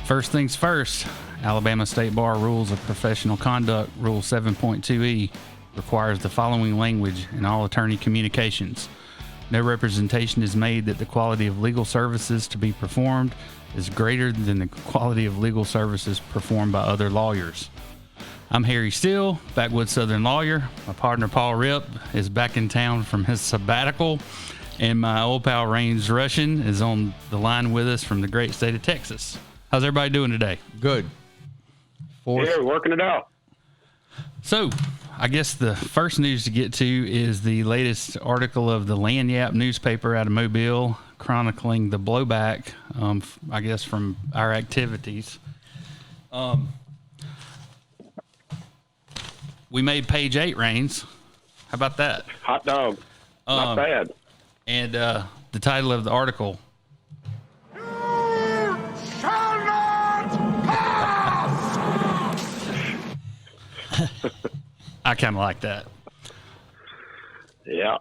First things first, Alabama State Bar Rules of Professional Conduct, Rule 7.2e, requires the following language in all attorney communications. No representation is made that the quality of legal services to be performed is greater than the quality of legal services performed by other lawyers. I'm Harry Steele, backwoods Southern lawyer. My partner Paul Ripp is back in town from his sabbatical, and my old pal Rains Russian is on the line with us from the great state of Texas. How's everybody doing today? Good. Yeah, working it out. So, I guess the first news to get to is the latest article of the Land Yap newspaper out of Mobile, chronicling the blowback, I guess, from our activities. We made page 8, Rains. How about that? Hot dog. Not bad. And the title of the article. You shall not pass! I kind of like that. Yeah.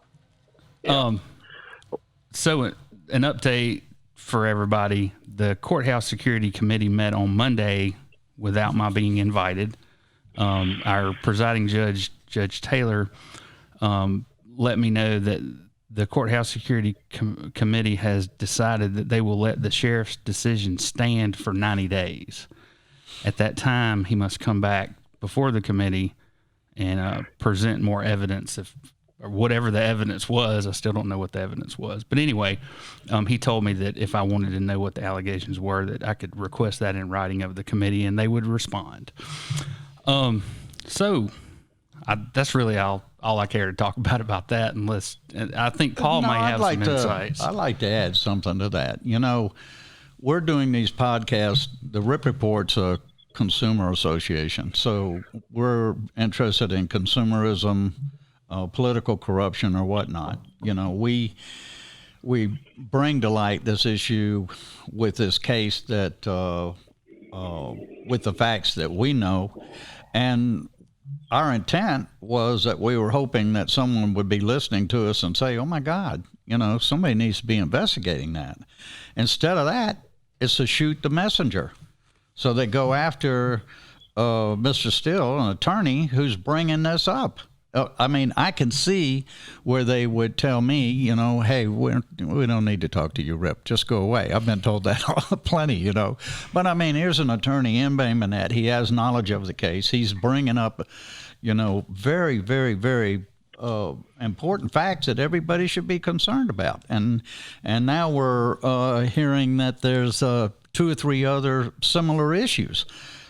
So an update for everybody. The Courthouse Security Committee met on Monday without my being invited. Our presiding judge, Judge Taylor, let me know that the Courthouse Security Committee has decided that they will let the sheriff's decision stand for 90 days. At that time, he must come back before the committee and present more evidence, or whatever the evidence was. I still don't know what the evidence was. But anyway, he told me that if I wanted to know what the allegations were, that I could request that in writing of the committee and they would respond. So that's really all I care to talk about that, unless I think Paul may have some insights. I'd like to add something to that. You know, we're doing these podcasts. The Ripp Report's a consumer association, so we're interested in consumerism, political corruption, or whatnot. You know, we bring to light this issue with this case that with the facts that we know, and our intent was that we were hoping that someone would be listening to us and say, oh my God, you know, somebody needs to be investigating that. Instead of that, it's to shoot the messenger. So they go after Mr. Steele, an attorney who's bringing this up. I mean, I can see where they would tell me, you know, hey, we don't need to talk to you, Rip. Just go away. I've been told that plenty, you know. But, I mean, here's an attorney in Bay Minette. He has knowledge of the case. He's bringing up, you know, very, very, very important facts that everybody should be concerned about. And now we're hearing that there's 2 or 3 other similar issues.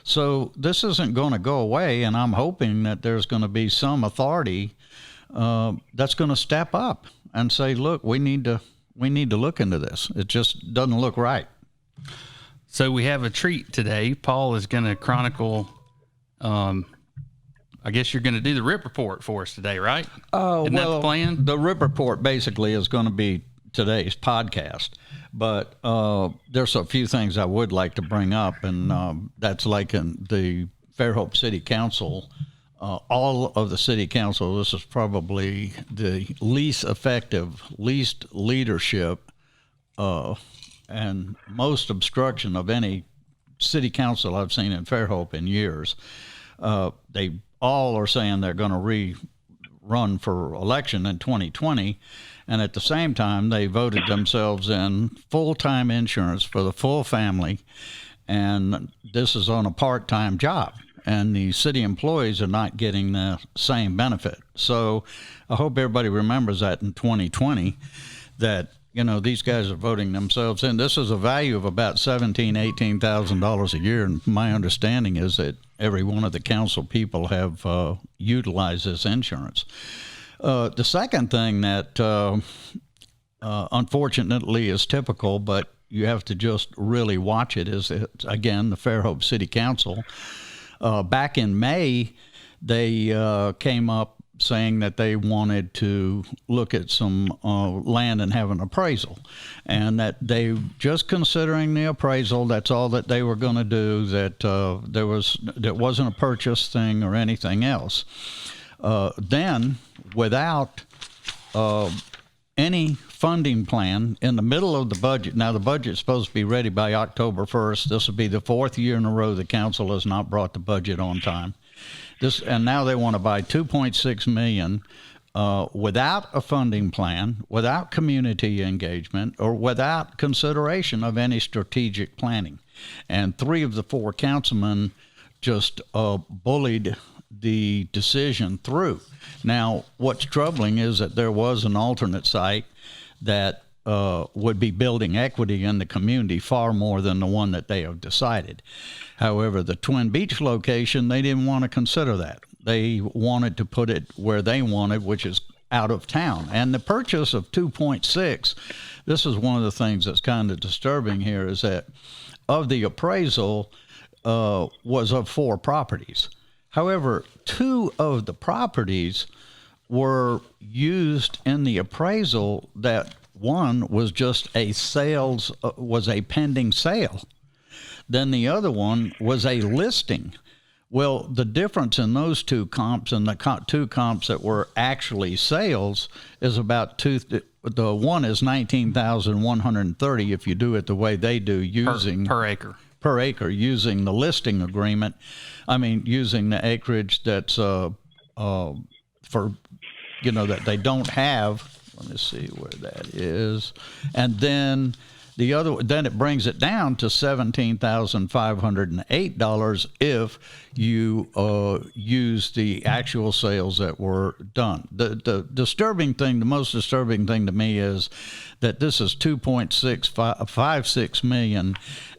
So this isn't going to go away, and I'm hoping that there's going to be some authority that's going to step up and say, "Look, we need to look into this. It just doesn't look right." So we have a treat today. Paul is going to chronicle. I guess you're going to do the Ripp Report for us today, right? Isn't that the plan? The Ripp Report basically is going to be today's podcast. But there's a few things I would like to bring up, and that's like in the Fairhope City Council. All of the city council, this is probably the least effective, least leadership, and most obstruction of any city council I've seen in Fairhope in years. They all are saying they're going to run for election in 2020. And at the same time, they voted themselves in full-time insurance for the full family. And this is on a part-time job. And the city employees are not getting the same benefit. So I hope everybody remembers that in 2020, that, you know, these guys are voting themselves in. This is a value of about $17,000, $18,000 a year. And my understanding is that every one of the council people have utilized this insurance. The second thing that unfortunately is typical, but you have to just really watch it, is that, again, the Fairhope City Council. Back in May, they came up saying that they wanted to look at some land and have an appraisal, and that they just considering the appraisal, that's all that they were going to do, that there wasn't a purchase thing or anything else. Then, without any funding plan in the middle of the budget. Now, the budget's supposed to be ready by October 1st. This will be the fourth year in a row the council has not brought the budget on time. And now they want to buy $2.6 million without a funding plan, without community engagement, or without consideration of any strategic planning. And 3 of the 4 councilmen just bullied the decision through. Now, what's troubling is that there was an alternate site that would be building equity in the community far more than the one that they have decided. However, the Twin Beach location, they didn't want to consider that. They wanted to put it where they wanted, which is out of town. And the purchase of 2.6, this is one of the things that's kind of disturbing here, is that of the appraisal was of 4 properties. However, 2 of the properties were used in the appraisal that one was just a was a pending sale. Then the other one was a listing. Well, the difference in those 2 comps and the 2 comps that were actually sales is about the one is $19,130 if you do it the way they do, using per acre. Per acre, using the listing agreement. I mean, using the acreage that's for, that they don't have. Let me see where that is. And then then it brings it down to $17,508 if you use the actual sales that were done. The most disturbing thing to me is that this is $2.656 million,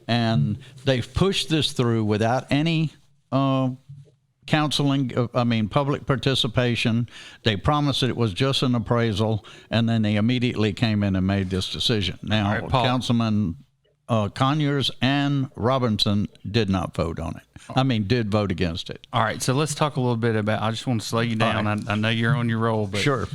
and they've pushed this through without any public participation. They promised that it was just an appraisal, and then they immediately came in and made this decision. Now, right, Councilman Conyers and Robinson did not vote on it. Did vote against it. All right, so let's talk a little bit about, I just want to slow you down. Right. I know you're on your roll, but sure.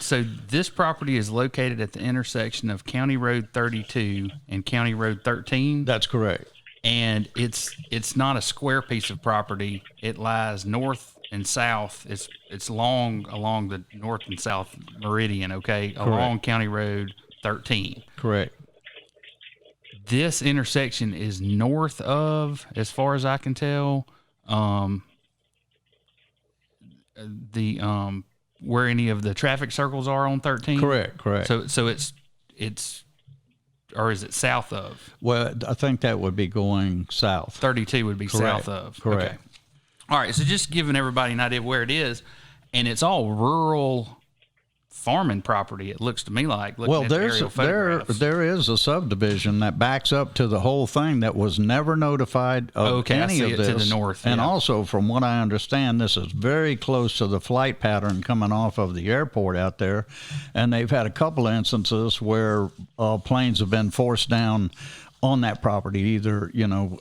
So this property is located at the intersection of County Road 32 and County Road 13. That's correct. And it's not a square piece of property. It lies north and south. It's long along the north and south meridian, okay? Correct. Along County Road 13. Correct. This intersection is north of, as far as I can tell, where any of the traffic circles are on 13. Correct. So it's or is it south of? Well, I think that would be going south. 32 would be south of. Correct. Okay. All right. So just giving everybody an idea of where it is, and it's all rural farming property. It looks to me like. Well, there is a subdivision that backs up to the whole thing that was never notified of any of this. To the north, and also, from what I understand, this is very close to the flight pattern coming off of the airport out there, and they've had a couple instances where planes have been forced down on that property, either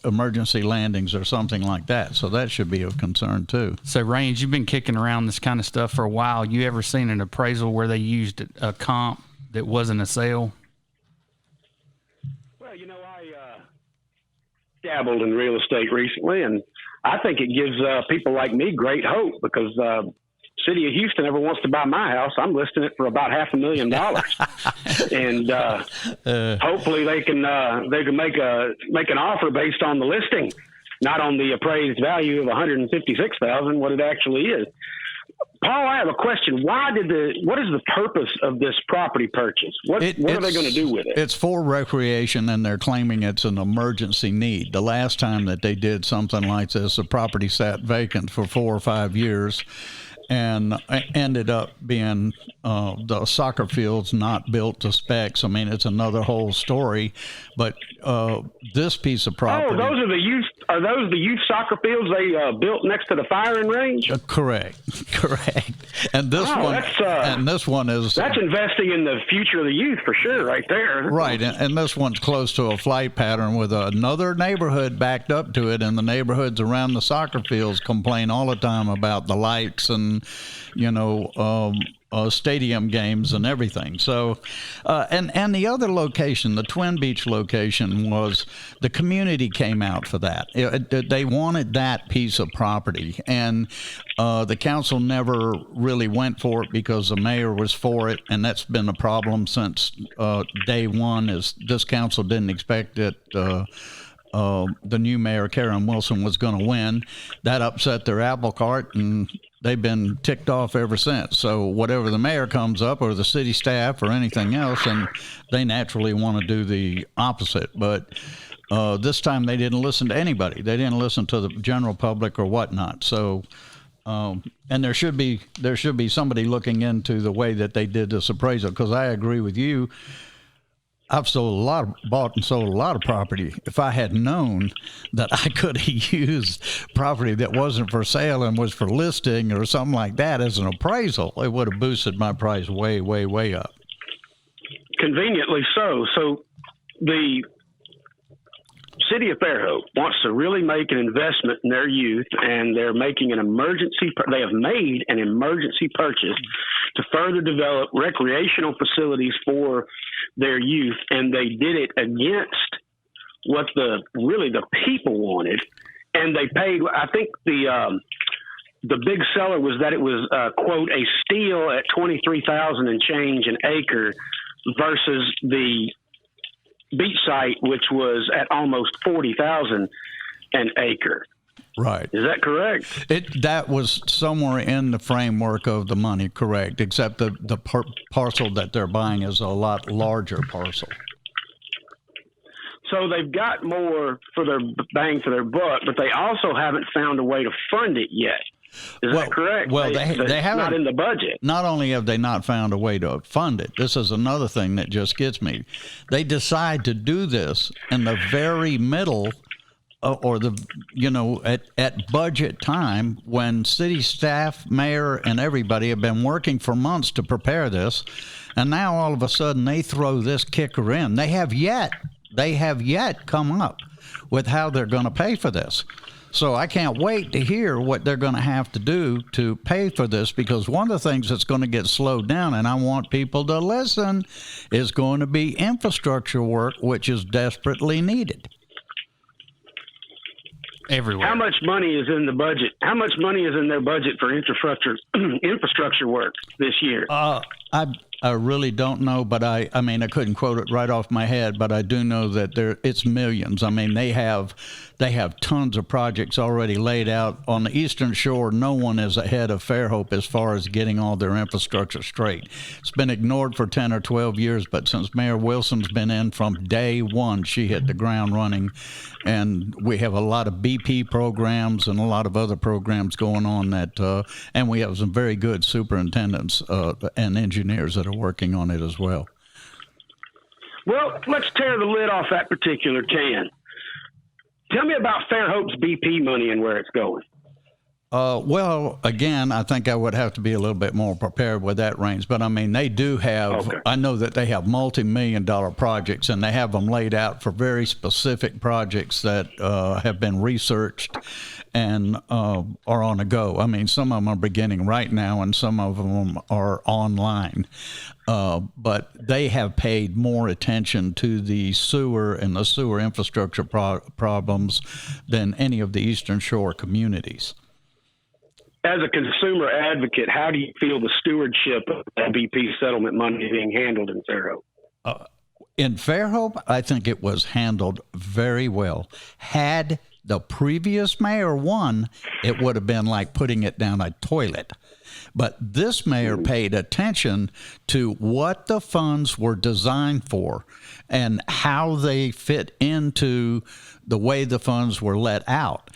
emergency landings or something like that. So that should be of concern too. So Raines, you've been kicking around this kind of stuff for a while. You ever seen an appraisal where they used a comp that wasn't a sale? Well, I dabbled in real estate recently, and I think it gives people like me great hope, because City of Houston ever wants to buy my house. I'm listing it for about $500,000, and hopefully they can make an offer based on the listing, not on the appraised value of $156,000, what it actually is. Paul, I have a question. What is the purpose of this property purchase? What are they going to do with it? It's for recreation, and they're claiming it's an emergency need. The last time that they did something like this, the property sat vacant for 4 or 5 years, and ended up being the soccer fields not built to specs. It's another whole story. But this piece of property. Oh, are those the youth soccer fields they built next to the firing range? Correct. And this one is that's investing in the future of the youth for sure, right there. Right, and this one's close to a flight pattern with another neighborhood backed up to it, and the neighborhoods around the soccer fields complain all the time about the lights and stadium games and everything. So, and the other location, the Twin Beach location, was the community came out for that. They wanted that piece of property, and the council never really went for it because the mayor was for it, and that's been a problem since day one. Is this council didn't expect it. The new mayor, Karen Wilson, was going to win. That upset their apple cart, and they've been ticked off ever since. So whatever the mayor comes up, or the city staff, or anything else, and they naturally want to do the opposite. But this time they didn't listen to anybody. They didn't listen to the general public or whatnot. So, and there should be somebody looking into the way that they did this appraisal, because I agree with you. I've bought and sold a lot of property. If I had known that I could have used property that wasn't for sale and was for listing or something like that as an appraisal, it would have boosted my price way, way, way up. Conveniently so. So the city of Fairhope wants to really make an investment in their youth, and they're making they have made an emergency purchase to further develop recreational facilities for their youth, and they did it against what the people wanted, and they paid. I think the big seller was that it was quote a steal at $23,000 and change an acre versus the beach site, which was at almost $40,000 an acre. Right. Is that correct? That was somewhere in the framework of the money, correct, except the parcel that they're buying is a lot larger parcel. So they've got more for their bang for their buck, but they also haven't found a way to fund it yet. Is that correct? Well, they haven't. Not in the budget. Not only have they not found a way to fund it, this is another thing that just gets me. They decide to do this in the very middle or at budget time, when city staff, mayor, and everybody have been working for months to prepare this, and now all of a sudden they throw this kicker in. They have yet come up with how they're going to pay for this. So I can't wait to hear what they're going to have to do to pay for this, because one of the things that's going to get slowed down, and I want people to listen, is going to be infrastructure work, which is desperately needed. Everywhere. How much money is in the budget? How much money is in their budget for infrastructure work this year? I really don't know, but I mean, I couldn't quote it right off my head, but I do know that it's millions. I mean, they have tons of projects already laid out on the Eastern Shore. No one is ahead of Fairhope as far as getting all their infrastructure straight. It's been ignored for 10 or 12 years, but since Mayor Wilson's been in from day one, she hit the ground running, and we have a lot of BP programs and a lot of other programs going on and we have some very good superintendents and engineers that are working on it as well. Well, let's tear the lid off that particular can. Tell me about Fairhope's BP money and where it's going. Well, again, I think I would have to be a little bit more prepared with that range. But, I mean, they do have, okay. I know that they have multi-million-dollar projects, and they have them laid out for very specific projects that have been researched and are on the go. I mean, some of them are beginning right now, and some of them are online. But they have paid more attention to the sewer and the sewer infrastructure problems than any of the Eastern Shore communities. As a consumer advocate, how do you feel the stewardship of that BP settlement money being handled in Fairhope? In Fairhope, I think it was handled very well. Had the previous mayor won, it would have been like putting it down a toilet. But this mayor paid attention to what the funds were designed for and how they fit into the way the funds were let out.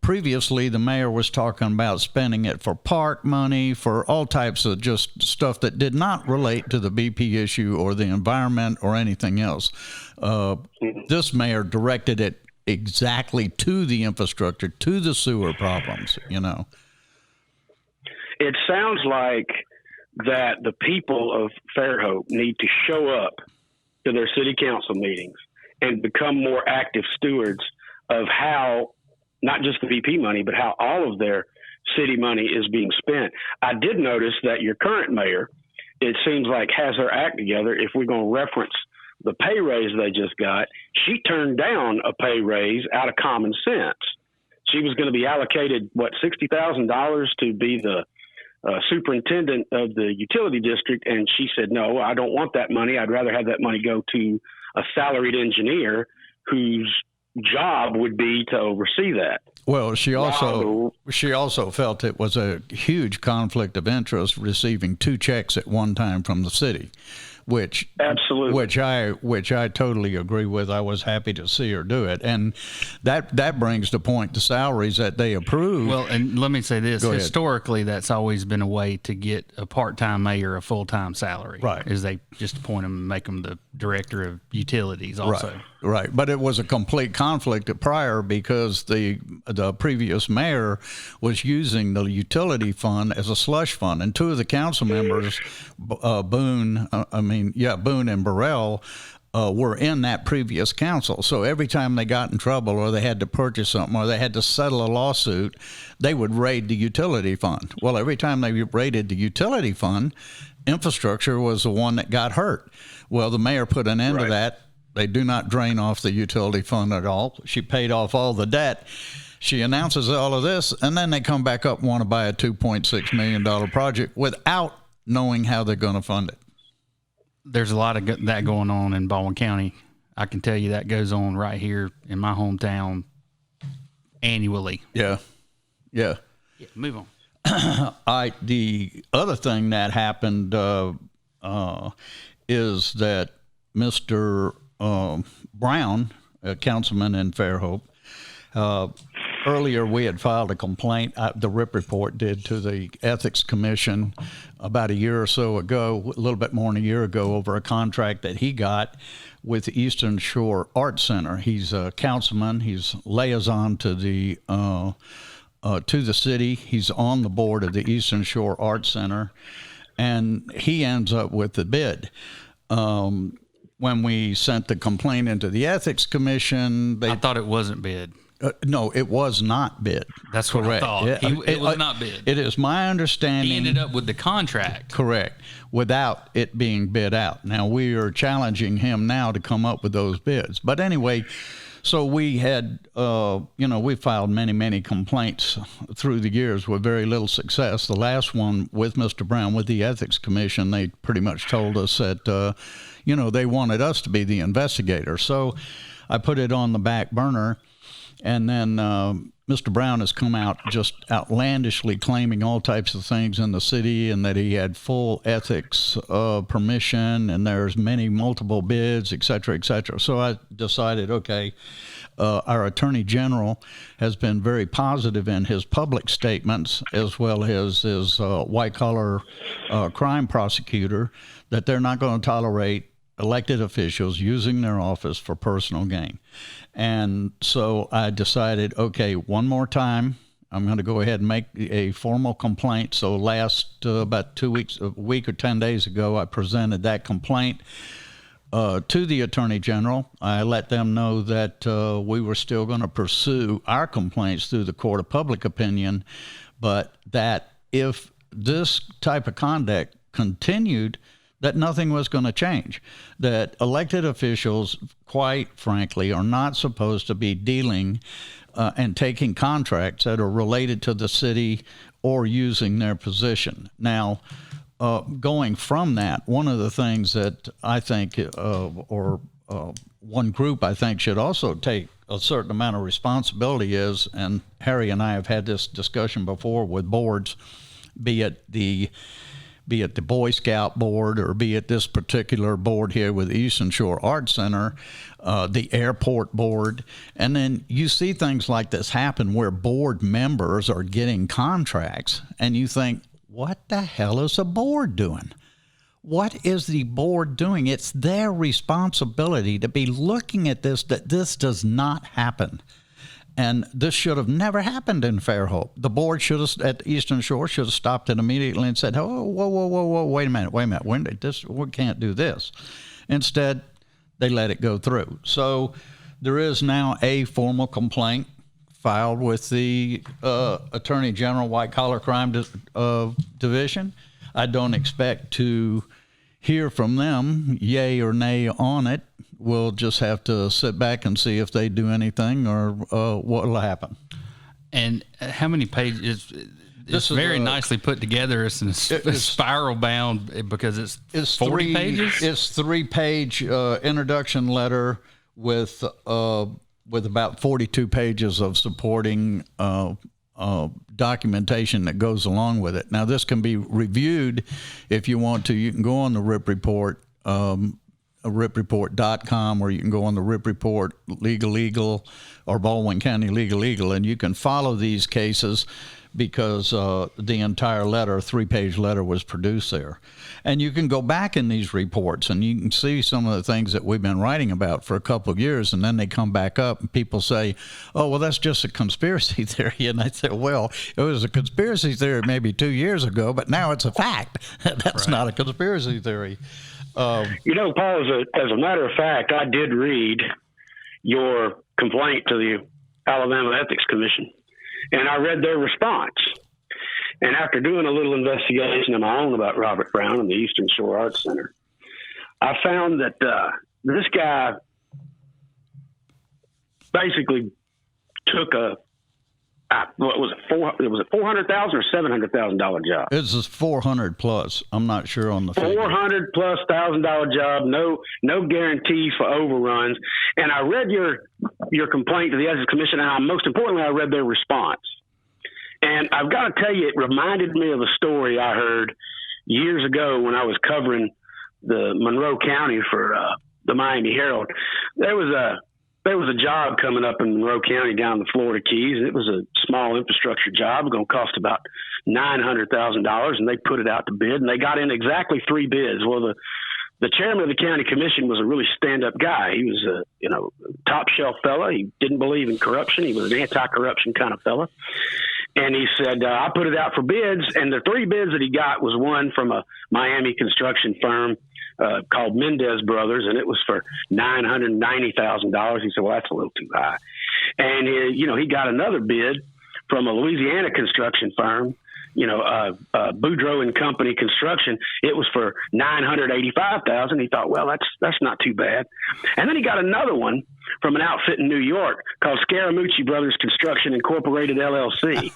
Previously, the mayor was talking about spending it for park money, for all types of just stuff that did not relate to the BP issue or the environment or anything else. This mayor directed it exactly to the infrastructure, to the sewer problems, you know. It sounds like that the people of Fairhope need to show up to their city council meetings and become more active stewards of how not just the VP money, but how all of their city money is being spent. I did notice that your current mayor, it seems like, has her act together. If we're going to reference the pay raise they just got, she turned down a pay raise out of common sense. She was going to be allocated, $60,000 to be the superintendent of the utility district. And she said, no, I don't want that money. I'd rather have that money go to a salaried engineer whose job would be to oversee that. Well, she also felt it was a huge conflict of interest receiving 2 checks at one time from the city, which absolutely, which I totally agree with. I was happy to see her do it, and that brings to point the salaries that they approved. Well, and let me say this: historically, that's always been a way to get a part-time mayor a full-time salary. Right? Is they just appoint him and make him the director of utilities also. Right. But it was a complete conflict at Pryor because the previous mayor was using the utility fund as a slush fund, and 2 of the council members, Boone and Burrell, were in that previous council. So every time they got in trouble or they had to purchase something or they had to settle a lawsuit, they would raid the utility fund. Well, every time they raided the utility fund, infrastructure was the one that got hurt. Well, the mayor put an end to that. They do not drain off the utility fund at all. She paid off all the debt. She announces all of this, and then they come back up and want to buy a $2.6 million project without knowing how they're going to fund it. There's a lot of that going on in Baldwin County. I can tell you that goes on right here in my hometown annually. Yeah. Move on. The other thing that happened is that Mr. Brown, a councilman in Fairhope, earlier we had filed a complaint, the Ripp Report did, to the Ethics Commission about a year or so ago, a little bit more than a year ago, over a contract that he got with the Eastern Shore Art Center. He's a councilman. He's liaison to the city. He's on the board of the Eastern Shore Art Center, and he ends up with the bid. When we sent the complaint into the Ethics Commission, I thought it wasn't bid. No, it was not bid. That's what I thought. It was not bid. It is my understanding. He ended up with the contract. Correct. Without it being bid out. Now, we are challenging him now to come up with those bids. But anyway, so we had, we filed many complaints through the years with very little success. The last one with Mr. Brown, with the Ethics Commission, they pretty much told us that, they wanted us to be the investigator. So I put it on the back burner. And then Mr. Brown has come out just outlandishly claiming all types of things in the city, and that he had full ethics permission, and there's multiple bids, et cetera, et cetera. So I decided, okay, our Attorney General has been very positive in his public statements, as well as his white-collar crime prosecutor, that they're not going to tolerate elected officials using their office for personal gain. And so I decided, okay, one more time, I'm going to go ahead and make a formal complaint. So last about 2 weeks, a week or 10 days ago, I presented that complaint to the Attorney General. I let them know that we were still going to pursue our complaints through the Court of Public Opinion, but that if this type of conduct continued, that nothing was going to change, that elected officials, quite frankly, are not supposed to be dealing and taking contracts that are related to the city or using their position. Now, going from that, one of the things that I think, one group I think should also take a certain amount of responsibility is, and Harry and I have had this discussion before with boards, be it the Boy Scout board, or be it this particular board here with Eastern Shore Art Center, the airport board. And then you see things like this happen where board members are getting contracts, and you think, what the hell is a board doing? What is the board doing? It's their responsibility to be looking at this, that this does not happen. And this should have never happened in Fairhope. The board at Eastern Shore should have stopped it immediately and said, "Oh, whoa, wait a minute. We can't do this." Instead, they let it go through. So there is now a formal complaint filed with the Attorney General White Collar Crime Division. I don't expect to hear from them, yay or nay on it. We'll just have to sit back and see if they do anything or what will happen. And how many pages? It's very nicely put together. It's spiral bound because it's 40 pages. It's 3-page introduction letter with about 42 pages of supporting documentation that goes along with it. Now, this can be reviewed if you want to. You can go on the Ripp Report, RippReport.com, or you can go on the Ripp Report Legal or Baldwin County Legal, and you can follow these cases because the entire letter, 3-page letter, was produced there. And you can go back in these reports and you can see some of the things that we've been writing about for a couple of years, and then they come back up and people say, oh, well, that's just a conspiracy theory. And I say, well, it was a conspiracy theory maybe 2 years ago, but now it's a fact. That's not a conspiracy theory. Paul, as a matter of fact, I did read your complaint to the Alabama Ethics Commission, and I read their response. And after doing a little investigation of my own about Robert Brown and the Eastern Shore Arts Center, I found that this guy basically took a $400,000 or $700,000 job. This is $400 plus. I'm not sure on the figure. $400 plus $1,000 job. No guarantee for overruns. And I read your complaint to the Ethics Commission, and most importantly, I read their response. And I've got to tell you, it reminded me of a story I heard years ago when I was covering the Monroe County for the Miami Herald. There was a job coming up in Monroe County down the Florida Keys. It was a small infrastructure job, going to cost about $900,000, and they put it out to bid, and they got in exactly 3 bids. Well, the chairman of the county commission was a really stand-up guy. He was a top-shelf fella. He didn't believe in corruption. He was an anti-corruption kind of fella. And he said, I put it out for bids, and the 3 bids that he got was one from a Miami construction firm called Mendez Brothers, and it was for $990,000. He said, well, that's a little too high. And, he got another bid from a Louisiana construction firm, Boudreaux and Company Construction. It was for $985,000. He thought, well, that's not too bad. And then he got another one from an outfit in New York called Scaramucci Brothers Construction Incorporated LLC.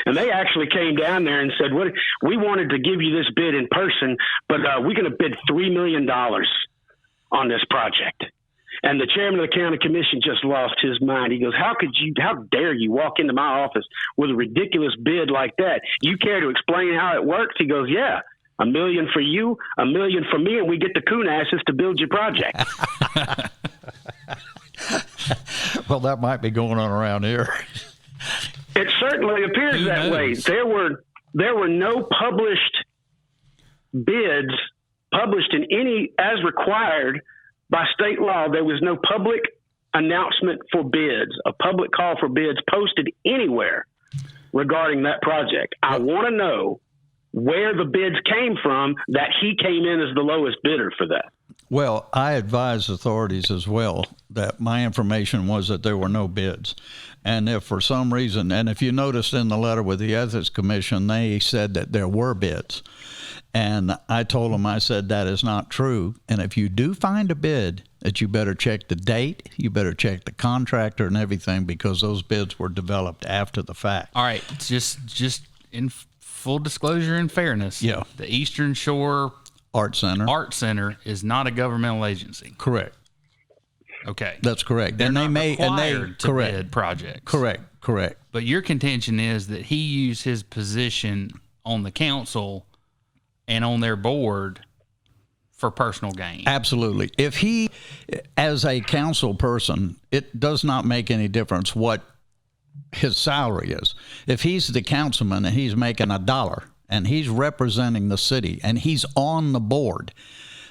And they actually came down there and said, we wanted to give you this bid in person, but we're going to bid $3 million on this project. And the chairman of the county commission just lost his mind. He goes, how dare you walk into my office with a ridiculous bid like that? You care to explain how it works? He goes, yeah, $1 million for you, $1 million for me, and we get the coon asses to build your project. Well, that might be going on around here. It certainly appears that way. There were no published bids published in any as required by state law. There was no public announcement for bids, a public call for bids posted anywhere regarding that project. I want to know where the bids came from that he came in as the lowest bidder for that. Well, I advised authorities as well that my information was that there were no bids. And if for some reason, and if you noticed in the letter with the Ethics Commission, they said that there were bids. And I told them, I said, that is not true. And if you do find a bid, that you better check the date, you better check the contractor and everything, because those bids were developed after the fact. All right. Just in full disclosure and fairness. Yeah. The Eastern Shore Art Center is not a governmental agency. Correct. Okay. That's correct. They're and not they required to correct. bid projects. Correct. But your contention is that he used his position on the council and on their board for personal gain. Absolutely. If he, as a council person, it does not make any difference what his salary is. If he's the councilman and he's making $1 and he's representing the city and he's on the board,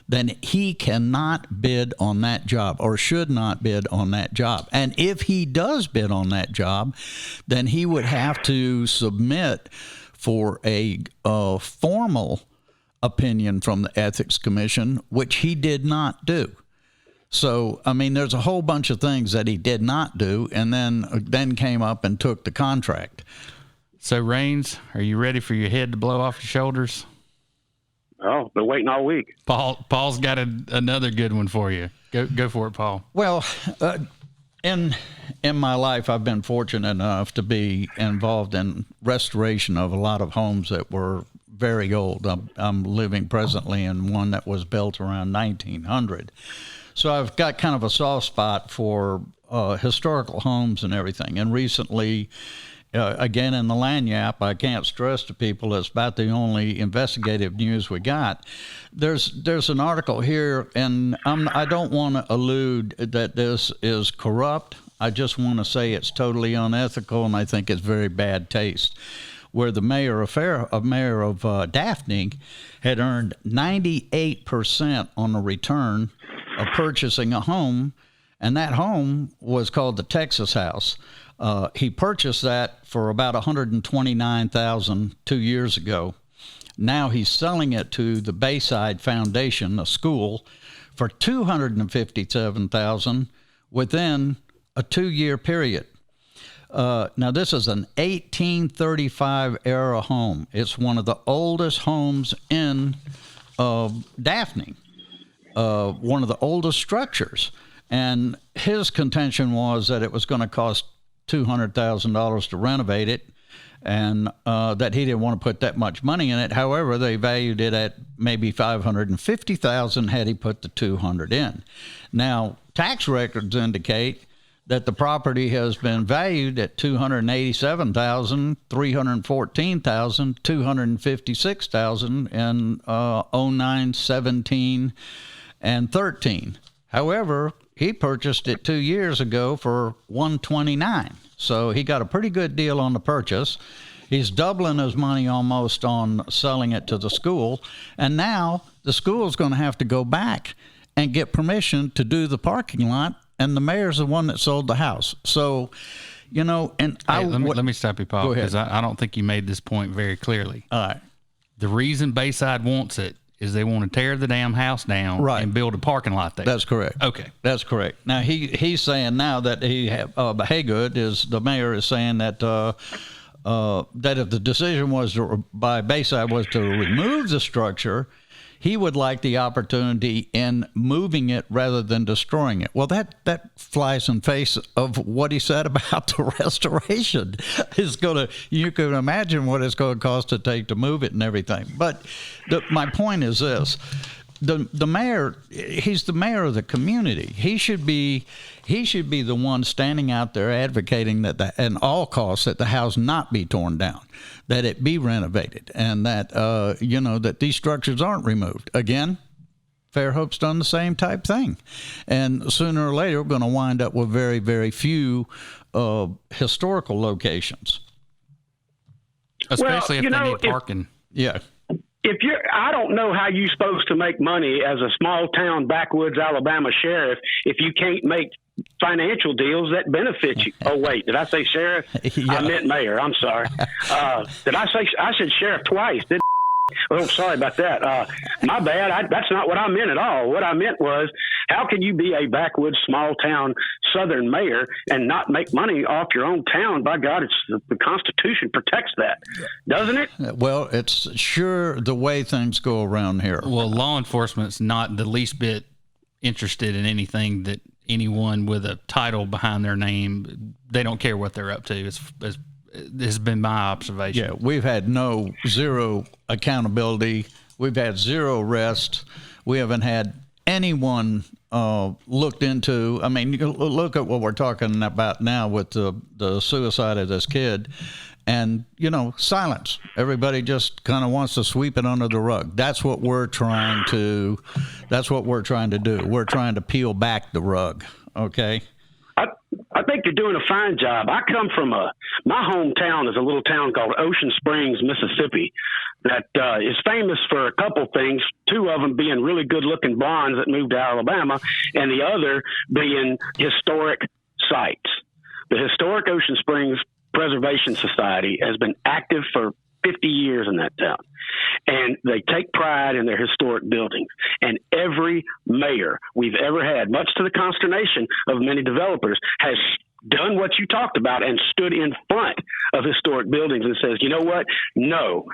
then he cannot bid on that job or should not bid on that job. And if he does bid on that job, then he would have to submit for a formal opinion from the Ethics Commission, which he did not do. So, I mean, there's a whole bunch of things that he did not do, and then came up and took the contract. So, Raines, are you ready for your head to blow off your shoulders? Oh, been waiting all week. Paul's got another good one for you. Go for it, Paul. Well, in my life, I've been fortunate enough to be involved in restoration of a lot of homes that were very old. I'm living presently in one that was built around 1900. So I've got kind of a soft spot for historical homes and everything. And recently, again, in the Lanyap, I can't stress to people it's about the only investigative news we got. There's an article here, and I don't want to allude that this is corrupt. I just want to say it's totally unethical, and I think it's very bad taste. Where the mayor of Daphne had earned 98% on the return of purchasing a home, and that home was called the Texas House. He purchased that for about $129,000 2 years ago. Now he's selling it to the Bayside Foundation, a school, for $257,000 within a 2-year period. Now this is an 1835 era home. It's one of the oldest homes in Daphne, one of the oldest structures. And his contention was that it was going to cost $200,000 to renovate it, and that he didn't want to put that much money in it. However, they valued it at maybe $550,000 had he put the $200 in. Now, tax records indicate that the property has been valued at $287,000, $314,000, $256,000 in 09, 17, and 13. However, he purchased it 2 years ago for $129,000. So he got a pretty good deal on the purchase. He's doubling his money almost on selling it to the school. And now the school's going to have to go back and get permission to do the parking lot. And the mayor's the one that sold the house. So, you know, and let me stop you, Paul, because I don't think you made this point very clearly. All right. The reason Bayside wants it is they want to tear the damn house down and build a parking lot there. That's correct. Okay. That's correct. Now, he's saying now that Haygood the mayor is saying that that if the decision was by Bayside was to remove the structure, he would like the opportunity in moving it rather than destroying it. Well, that flies in face of what he said about the restoration. You can imagine what it's going to cost to move it and everything. But my point is this. The mayor, he's the mayor of the community. He should be the one standing out there advocating that at all costs that the house not be torn down, that it be renovated, and that that these structures aren't removed. Again, Fairhope's done the same type thing, and sooner or later we're going to wind up with very, very few historical locations, especially if they need parking. Yeah. I don't know how you're supposed to make money as a small town backwoods Alabama sheriff if you can't make financial deals that benefit you. Oh, wait, did I say sheriff? Yeah. I meant mayor. I'm sorry. Did I say, I said sheriff twice, didn't I? Oh, sorry about that. My bad. That's not what I meant at all. What I meant was, how can you be a backwoods small town Southern mayor and not make money off your own town? By God, the Constitution protects that, doesn't it? Well, it's sure the way things go around here. Well, law enforcement's not the least bit interested in anything that anyone with a title behind their name, they don't care what they're up to. This has been my observation. Yeah, we've had zero accountability. We've had zero arrests. We haven't had anyone looked into. I mean, you look at what we're talking about now with the suicide of this kid, and silence. Everybody just kind of wants to sweep it under the rug. That's what we're trying to do. We're trying to peel back the rug. Okay. I think you're doing a fine job. I come from my hometown is a little town called Ocean Springs, Mississippi, that is famous for a couple things, two of them being really good-looking blondes that moved to Alabama, and the other being historic sites. The Historic Ocean Springs Preservation Society has been active for 50 years in that town. And they take pride in their historic buildings. And every mayor we've ever had, much to the consternation of many developers, has done what you talked about and stood in front of historic buildings and says, you know what? No,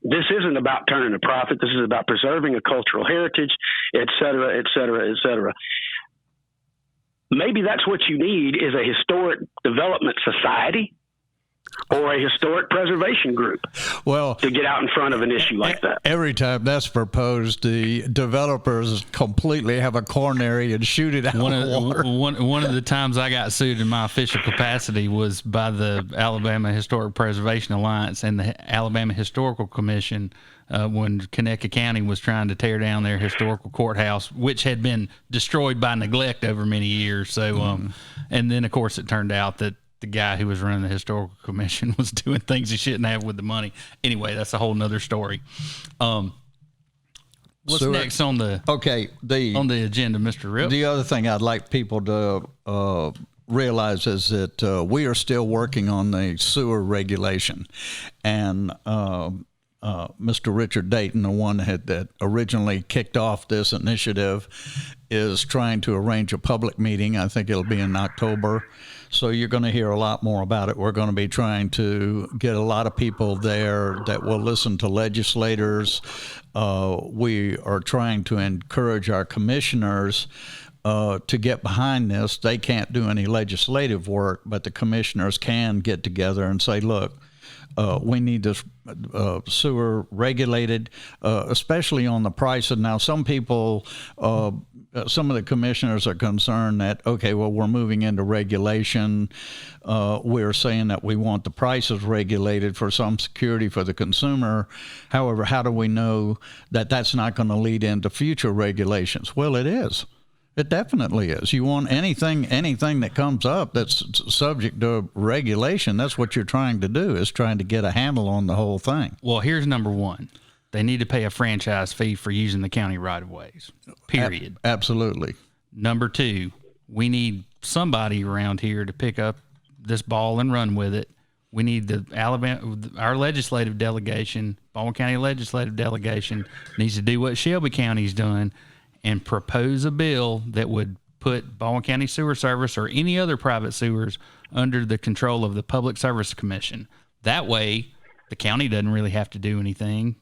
this isn't about turning a profit. This is about preserving a cultural heritage, et cetera, et cetera, et cetera. Maybe that's what you need, is a historic development society or a historic preservation group, well, to get out in front of an issue like that. Every time that's proposed, the developers completely have a coronary and shoot it out of the water. One of the times I got sued in my official capacity was by the Alabama Historic Preservation Alliance and the Alabama Historical Commission when Conecuh County was trying to tear down their historical courthouse, which had been destroyed by neglect over many years. So, and then, of course, it turned out that the guy who was running the historical commission was doing things he shouldn't have with the money. Anyway, that's a whole nother story. What's next on the agenda, Mr. Ripp? The other thing I'd like people to realize is that we are still working on the sewer regulation, and Mr. Richard Dayton, the one that originally kicked off this initiative, is trying to arrange a public meeting. I think it'll be in October. So you're going to hear a lot more about it. We're going to be trying to get a lot of people there that will listen to legislators. We are trying to encourage our commissioners to get behind this. They can't do any legislative work, but the commissioners can get together and say, look, we need this sewer regulated, especially on the price. And now some people, some of the commissioners are concerned that, okay, well, we're moving into regulation. We're saying that we want the prices regulated for some security for the consumer. However, how do we know that that's not going to lead into future regulations? Well, it is. It definitely is. You want anything that comes up that's subject to regulation. That's what you're trying to do, is trying to get a handle on the whole thing. Well, here's number one. They need to pay a franchise fee for using the county right-of-ways, period. Absolutely. Number two, we need somebody around here to pick up this ball and run with it. We need our legislative delegation, Baldwin County legislative delegation, needs to do what Shelby County's done and propose a bill that would put Baldwin County Sewer Service or any other private sewers under the control of the Public Service Commission. That way, the county doesn't really have to do anything.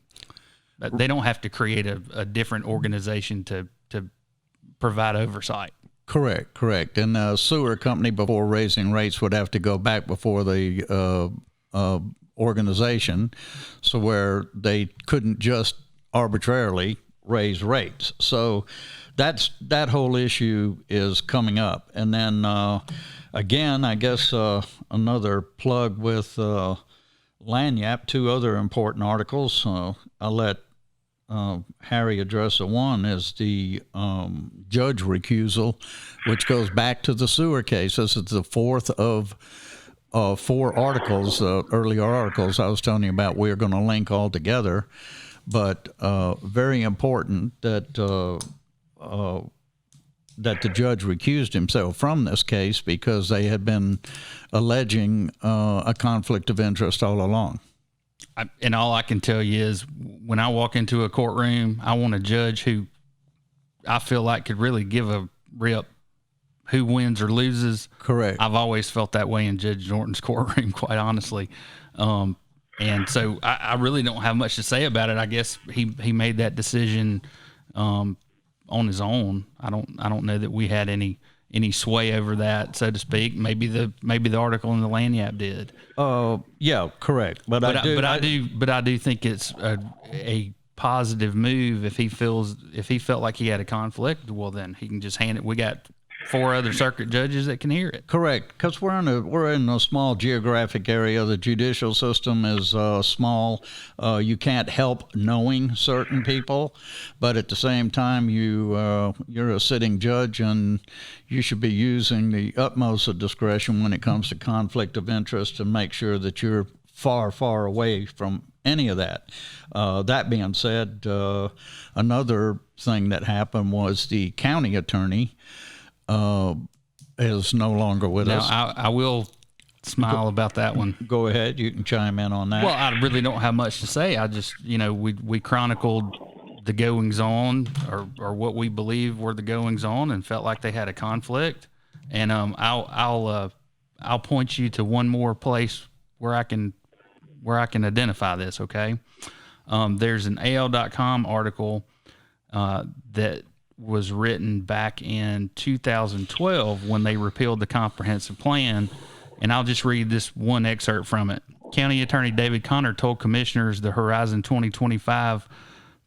But they don't have to create a different organization to provide oversight. Correct. And the sewer company, before raising rates, would have to go back before the organization, so where they couldn't just arbitrarily raise rates. So that whole issue is coming up. And then again, I guess another plug with Lanyap, two other important articles. I'll let Harry address the one, is the judge recusal, which goes back to the sewer case. This is the fourth of 4 articles, earlier articles I was telling you about. We're going to link all together. But very important that that the judge recused himself from this case because they had been alleging a conflict of interest all along. And all I can tell you is, when I walk into a courtroom, I want a judge who I feel like could really give a rip who wins or loses. Correct. I've always felt that way in Judge Norton's courtroom, quite honestly. And so I really don't have much to say about it. I guess he made that decision on his own. I don't know that we had any sway over that, so to speak. Maybe the article in the Lanyap did. Yeah, correct. But I do think it's a positive move if he felt like he had a conflict. Well, then he can just hand it. We got 4 other circuit judges that can hear it. Correct, because we're in a small geographic area. The judicial system is small. You can't help knowing certain people, but at the same time, you're a sitting judge, and you should be using the utmost of discretion when it comes to conflict of interest to make sure that you're far, far away from any of that. That being said, another thing that happened was the county attorney is no longer with us. I will smile about that one. Go ahead. You can chime in on that. Well, I really don't have much to say. I just, we chronicled the goings on or what we believe were the goings on and felt like they had a conflict. And I'll point you to one more place where I can identify this. Okay. There's an AL.com article that was written back in 2012 when they repealed the comprehensive plan. And I'll just read this one excerpt from it. County Attorney David Connor told commissioners the Horizon 2025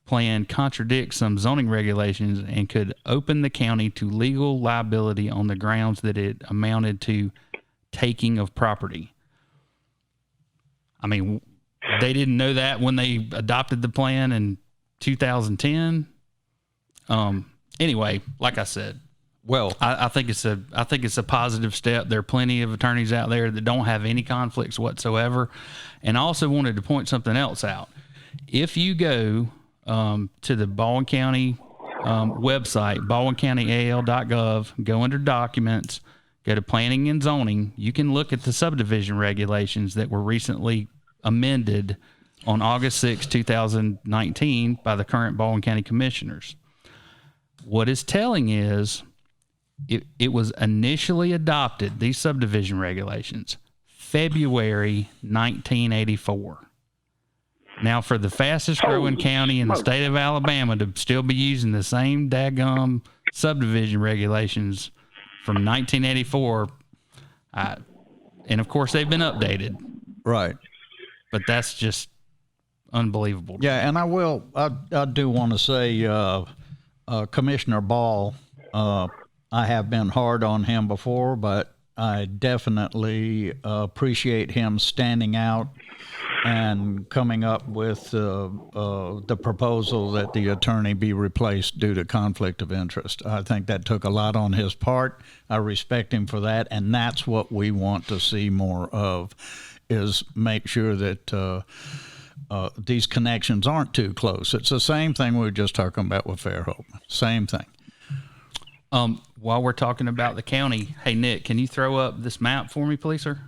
plan contradicts some zoning regulations and could open the county to legal liability on the grounds that it amounted to taking of property. I mean, they didn't know that when they adopted the plan in 2010. Anyway, like I said, well, I think it's a positive step. There are plenty of attorneys out there that don't have any conflicts whatsoever. And I also wanted to point something else out. If you go to the Baldwin County website, baldwincountyal.gov, go under documents, go to planning and zoning, you can look at the subdivision regulations that were recently amended on August 6, 2019 by the current Baldwin County commissioners. What it's telling is it was initially adopted, these subdivision regulations, February 1984. Now, for the fastest growing county in the state of Alabama to still be using the same daggum subdivision regulations from 1984, and of course they've been updated. Right. But that's just unbelievable. Yeah, and I do want to say, Commissioner Ball, I have been hard on him before, but I definitely appreciate him standing out and coming up with the proposal that the attorney be replaced due to conflict of interest. I think that took a lot on his part. I respect him for that, and that's what we want to see more of, is make sure that these connections aren't too close. It's the same thing we were just talking about with Fairhope. Same thing. While we're talking about the county, hey, Nick, can you throw up this map for me, please, sir?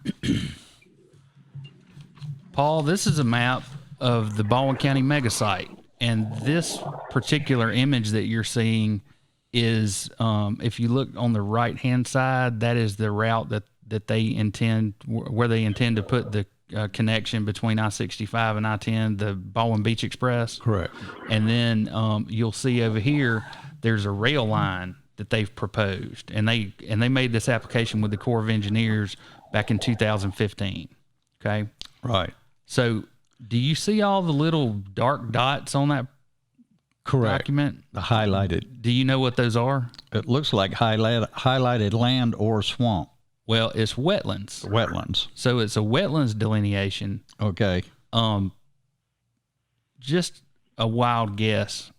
Paul, this is a map of the Baldwin County Megasite. And this particular image that you're seeing is, if you look on the right-hand side, that is the route that they intend, where they intend to put the connection between I-65 and I-10, the Baldwin Beach Express. Correct. And then you'll see over here, there's a rail line that they've proposed, and they made this application with the Corps of Engineers back in 2015. Okay. Right. So, do you see all the little dark dots on that Correct. document? The highlighted. Do you know what those are? It looks like highlighted land or swamp. Well, it's wetlands. Wetlands. So it's a wetlands delineation. Okay. Just a wild guess.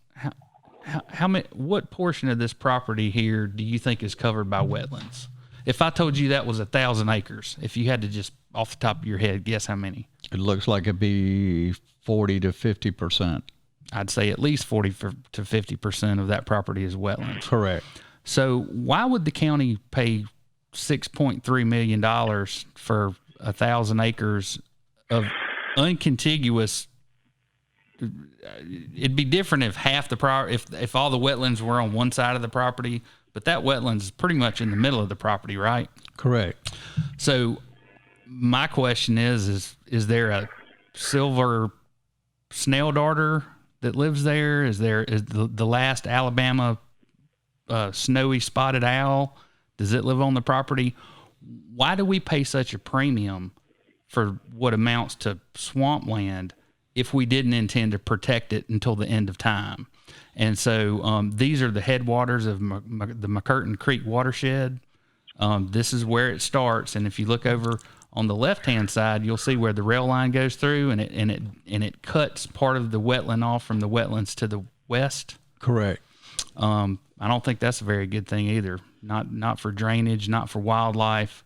How many? What portion of this property here do you think is covered by wetlands? If I told you that was 1,000 acres, if you had to just off the top of your head guess how many? It looks like it'd be 40 to 50%. I'd say at least 40 to 50% of that property is wetlands. Correct. So why would the county pay $6.3 million for 1,000 acres of uncontiguous? It'd be different if half the if all the wetlands were on one side of the property, but that wetlands is pretty much in the middle of the property, right? Correct. So my question is there a silver snail darter that lives there? Is the last Alabama snowy spotted owl? Does it live on the property? Why do we pay such a premium for what amounts to swampland if we didn't intend to protect it until the end of time? And so these are the headwaters of the McCurtin Creek watershed. This is where it starts, and if you look over on the left-hand side, you'll see where the rail line goes through, and it cuts part of the wetland off from the wetlands to the west. Correct. I don't think that's a very good thing either. Not for drainage, not for wildlife.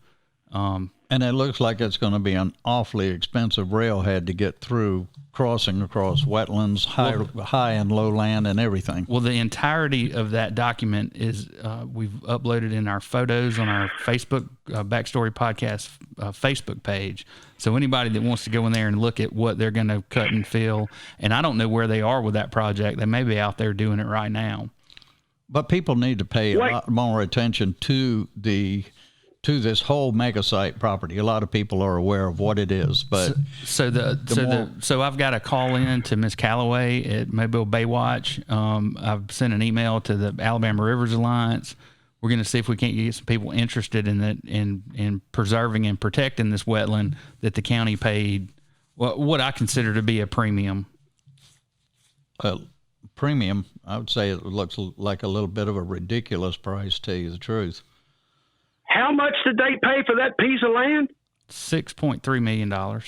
And it looks like it's going to be an awfully expensive railhead to get through, crossing across wetlands, high and low land, and everything. Well, the entirety of that document is we've uploaded in our photos on our Facebook Backstory Podcast Facebook page. So anybody that wants to go in there and look at what they're going to cut and fill, and I don't know where they are with that project. They may be out there doing it right now. But people need to pay a lot more attention to this whole Megasite property. A lot of people are aware of what it is, but so I've got a call in to Miss Calloway at Mobile Baywatch. I've sent an email to the Alabama Rivers Alliance. We're going to see if we can't get some people interested in it, in preserving and protecting this wetland that the county paid what I consider to be a premium. Premium, I would say it looks like a little bit of a ridiculous price, to tell you the truth. How much did they pay for that piece of land? $6.3 million.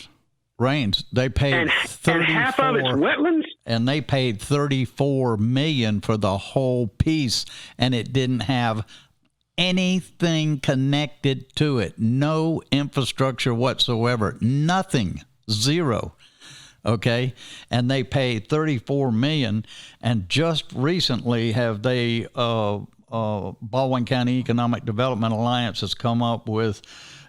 Rains. They paid and half of it's wetlands? And they paid $34 million for the whole piece, and it didn't have anything connected to it. No infrastructure whatsoever. Nothing. Zero. Okay, and they paid $34 million, and just recently have they Baldwin County Economic Development Alliance has come up with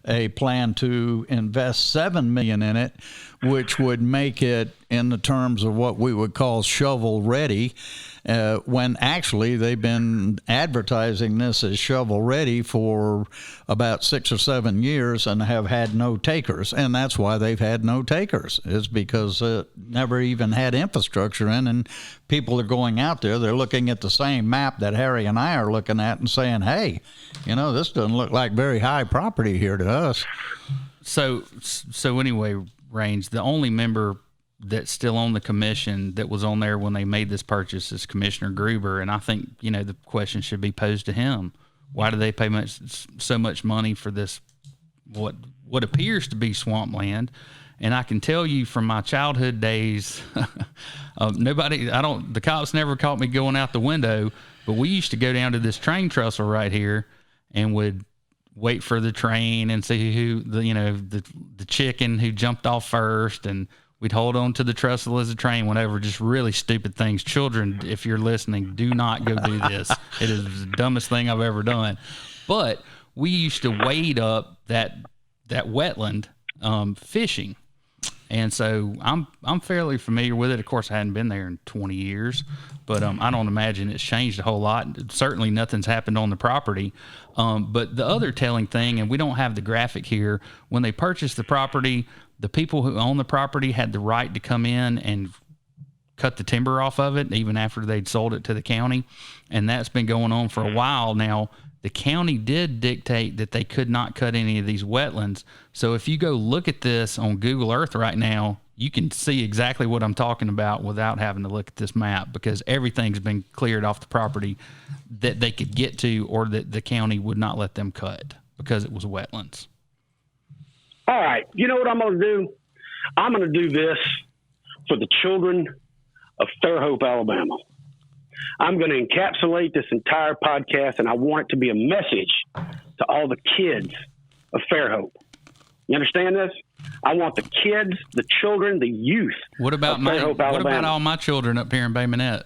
a plan to invest $7 million in it, which would make it in the terms of what we would call shovel ready, when actually they've been advertising this as shovel ready for about 6 or 7 years and have had no takers. And that's why they've had no takers, is because it never even had infrastructure in, and people are going out there, they're looking at the same map that Harry and I are looking at and saying, hey, this doesn't look like very high property here to us. So anyway, Range, the only member that's still on the commission that was on there when they made this purchase is Commissioner Gruber. And I think, the question should be posed to him. Why do they pay so much money for this, what appears to be swampland? And I can tell you from my childhood days, the cops never caught me going out the window, but we used to go down to this train trestle right here and would wait for the train and see who the chicken who jumped off first, and we'd hold on to the trestle as the train went over. Just really stupid things. Children, if you're listening, do not go do this. It is the dumbest thing I've ever done. But we used to wade up that wetland fishing. And so I'm fairly familiar with it. Of course, I hadn't been there in 20 years, but I don't imagine it's changed a whole lot. Certainly nothing's happened on the property. But the other telling thing, and we don't have the graphic here, when they purchased the property, the people who own the property had the right to come in and cut the timber off of it, even after they'd sold it to the county. And that's been going on for a while now. The county did dictate that they could not cut any of these wetlands. So if you go look at this on Google Earth right now, you can see exactly what I'm talking about without having to look at this map, because everything's been cleared off the property that they could get to, or that the county would not let them cut because it was wetlands. All right. You know what I'm going to do? I'm going to do this for the children of Fairhope, Alabama. I'm going to encapsulate this entire podcast, and I want it to be a message to all the kids of Fairhope. You understand this? I want the kids, the children, the youth. What about all my children up here in Bay Minette?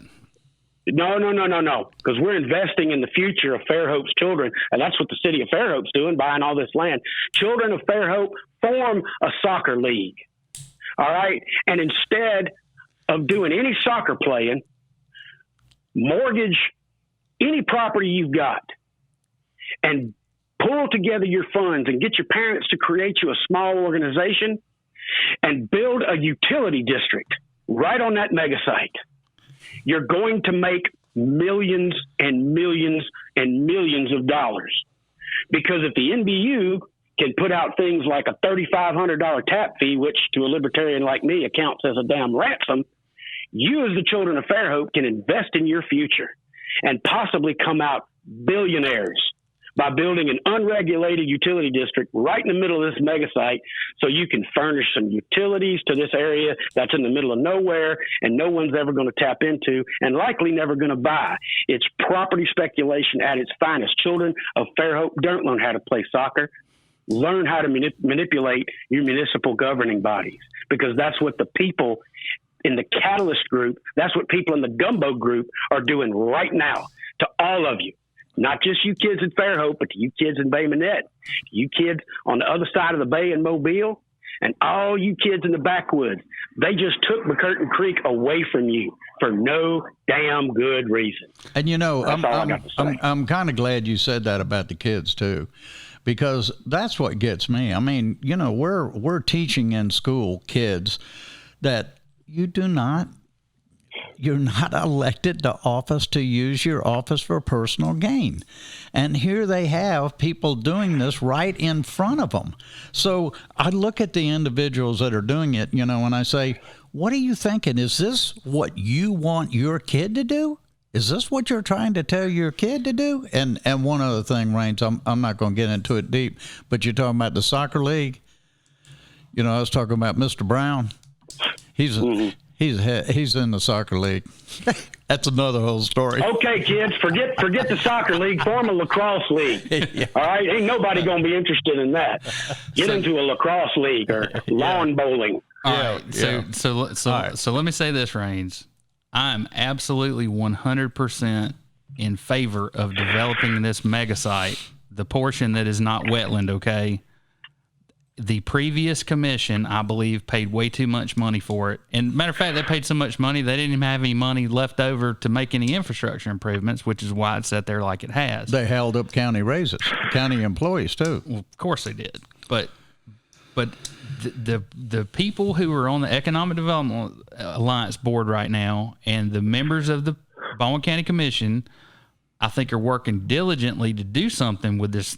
No. Because we're investing in the future of Fairhope's children, and that's what the city of Fairhope's doing, buying all this land. Children of Fairhope, form a soccer league. All right? And instead of doing any soccer playing, mortgage any property you've got and pull together your funds and get your parents to create you a small organization and build a utility district right on that megasite. You're going to make millions and millions and millions of dollars, because if the NBU can put out things like a $3,500 tap fee, which to a libertarian like me accounts as a damn ransom, you as the children of Fairhope can invest in your future and possibly come out billionaires by building an unregulated utility district right in the middle of this megasite, so you can furnish some utilities to this area that's in the middle of nowhere and no one's ever going to tap into and likely never going to buy. It's property speculation at its finest. Children of Fairhope don't learn how to play soccer. learn how to manipulate your municipal governing bodies, because that's what the people in the Catalyst group, that's what people in the Gumbo group are doing right now to all of you. Not just you kids in Fairhope, but to you kids in Bay Minette, you kids on the other side of the bay in Mobile, and all you kids in the backwoods. They just took McCurtin Creek away from you for no damn good reason. And you know, That's all I got to say. I'm kind of glad you said that about the kids too, because that's what gets me. I mean, you know, we're teaching in school kids that you're not elected to office to use your office for personal gain. And here they have people doing this right in front of them. So I look at the individuals that are doing it, you know, and I say, what are you thinking? Is this what you want your kid to do? Is this what you're trying to tell your kid to do? And one other thing, Raines, I'm not going to get into it deep, but you're talking about the soccer league. You know, I was talking about Mr. Brown. He's in the soccer league. That's another whole story. Okay, kids, forget the soccer league. Form a lacrosse league. Yeah. All right, ain't nobody gonna be interested in that. Get into a lacrosse league or lawn bowling. All right. So let me say this, Raines. I'm absolutely 100% in favor of developing this megasite, the portion that is not wetland. Okay. The previous commission, I believe, paid way too much money for it. And matter of fact, they paid so much money, they didn't even have any money left over to make any infrastructure improvements, which is why it's sat there like it has. They held up county raises, county employees too. Well, of course they did. But the people who are on the Economic Development Alliance board right now and the members of the Baldwin County Commission, I think, are working diligently to do something with this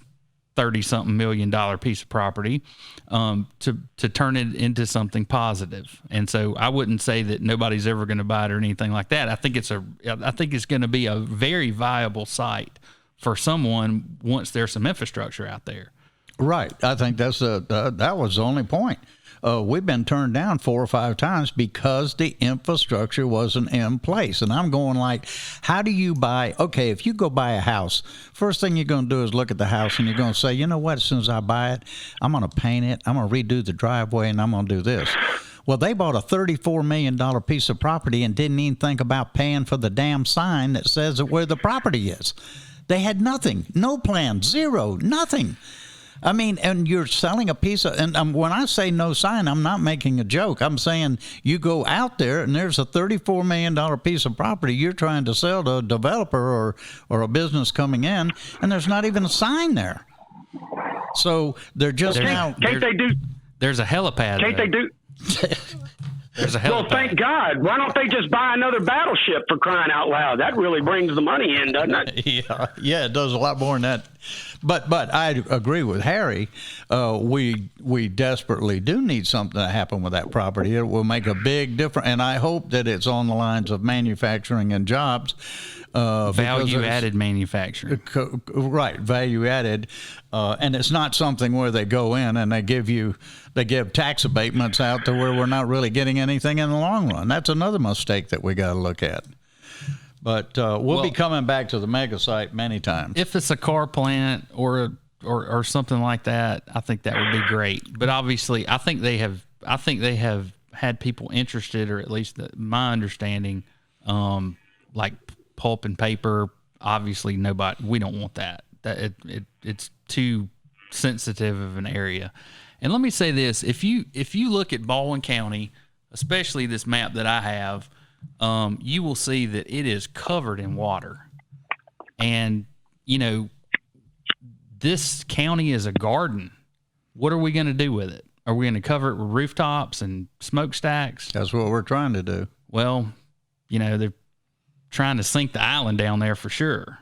$30-something million piece of property to turn it into something positive. And so I wouldn't say that nobody's ever going to buy it or anything like that. I think it's going to be a very viable site for someone once there's some infrastructure out there. Right. I think that was the only point. We've been turned down 4 or 5 times because the infrastructure wasn't in place. And I'm going like, how do you buy? Okay, if you go buy a house, first thing you're going to do is look at the house and you're going to say, you know what, as soon as I buy it, I'm going to paint it, I'm going to redo the driveway, and I'm going to do this. Well, they bought a $34 million piece of property and didn't even think about paying for the damn sign that says where the property is. They had nothing, no plan, zero, nothing. I mean, and you're selling a piece of, and when I say no sign, I'm not making a joke. I'm saying you go out there and there's a $34 million piece of property you're trying to sell to a developer or a business coming in, and there's not even a sign there. So they're just Can't they do? There's a helipad. Can't they do? There's a helipad. Well, thank God. Why don't they just buy another battleship, for crying out loud? That really brings the money in, doesn't it? Yeah, it does a lot more than that. But I agree with Harry. We desperately do need something to happen with that property. It will make a big difference, and I hope that it's on the lines of manufacturing and jobs. Value-added manufacturing. Right, value-added. And it's not something where they go in and they give tax abatements out to where we're not really getting anything in the long run. That's another mistake that we got to look at. But we'll be coming back to the megasite many times. If it's a car plant or something like that, I think that would be great. But obviously, I think they have had people interested, or at least my understanding, like pulp and paper. Obviously, we don't want that. It's too sensitive of an area. And let me say this: if you look at Baldwin County, especially this map that I have, you will see that it is covered in water. And, you know, this county is a garden. What are we going to do with it? Are we going to cover it with rooftops and smokestacks? That's what we're trying to do. Well, you know, they're trying to sink the island down there for sure.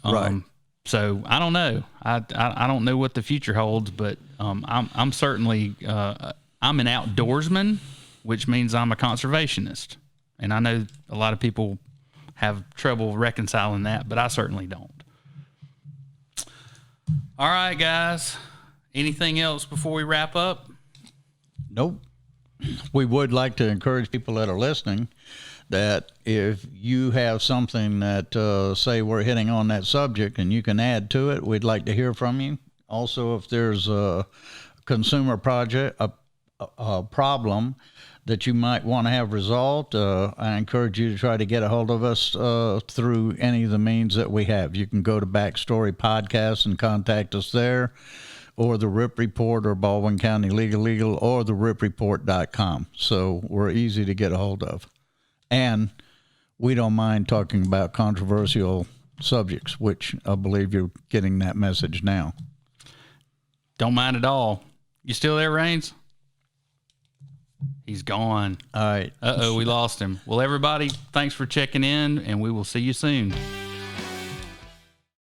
Right. So I don't know. I don't know what the future holds, but I'm certainly I'm an outdoorsman, which means I'm a conservationist. And I know a lot of people have trouble reconciling that, but I certainly don't. All right, guys. Anything else before we wrap up? Nope. We would like to encourage people that are listening that if you have something that, say we're hitting on that subject and you can add to it, we'd like to hear from you. Also, if there's a consumer project, a problem that you might want to have resolved, I encourage you to try to get a hold of us through any of the means that we have. You can go to Backstory Podcast and contact us there, or the Ripp Report, or Baldwin County Legal, or the RippReport.com. So we're easy to get a hold of. And we don't mind talking about controversial subjects, which I believe you're getting that message now. Don't mind at all. You still there, Rains? He's gone. All right. We lost him. Well, everybody, thanks for checking in, and we will see you soon.